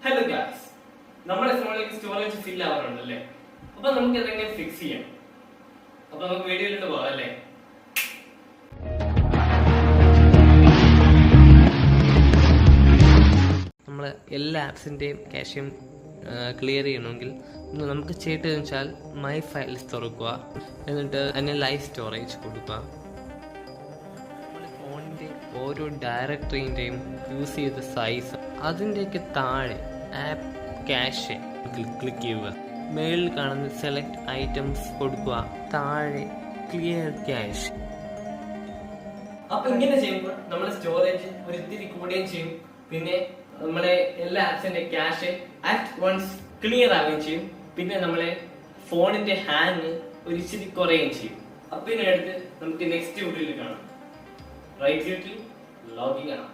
Hello guys, നമ്മുടെ ഫോണിലേക്ക് storage ഫിൽ ആവാറുണ്ടല്ലേ? അപ്പൊ നമുക്ക് അതെങ്ങനെ ഫിക്സ് ചെയ്യാം? അപ്പൊ നമുക്ക് വീഡിയോയിലോട്ട് പോകാം അല്ലേ? നമ്മൾ എല്ലാ ആപ്സിൻ്റെയും ക്യാഷും ക്ലിയർ ചെയ്യണമെങ്കിൽ നമുക്ക് ചെയ്യേണ്ടതെന്ന് വെച്ചാൽ മൈ ഫയൽസ് തുറക്കുക, എന്നിട്ട് അതിന് ലൈവ് സ്റ്റോറേജ് കൊടുക്കുക. നമ്മൾ ഫോണിൻ്റെ ഓരോ ഡയറക്ടറിൻ്റെയും യൂസ് ചെയ്ത സൈസ്, അതിൻ്റെയൊക്കെ താഴെ ആപ്പ് ക്യാഷ് ക്ലിക്ക് ചെയ്യുക. മേളിൽ കാണുന്ന സെലക്ട് ഐറ്റംസ് കൊടുക്കുക, താഴെ ക്ലിയർ ക്യാഷ്. അപ്പൊ ഇങ്ങനെ ചെയ്യുമ്പോൾ നമ്മുടെ സ്റ്റോറേജ് ഒരു ഇത്തിരി കൂടുകയും ചെയ്യും, പിന്നെ നമ്മളെ എല്ലാ ആപ്സിന്റെ ക്യാഷ് അറ്റ് വൺസ് ക്ലിയർ ആവുകയും ചെയ്യും, പിന്നെ നമ്മളെ ഫോണിന്റെ ഹാങ് ഒരു ഇച്ചിരി കുറയുകയും ചെയ്യും. അപ്പൊ ഇതിനടുത്ത് നമുക്ക് നെക്സ്റ്റ് വീഡിയോയിൽ കാണാം. റൈറ്റ് ക്ലിക്ക് ലോഗിങ് ആണ്.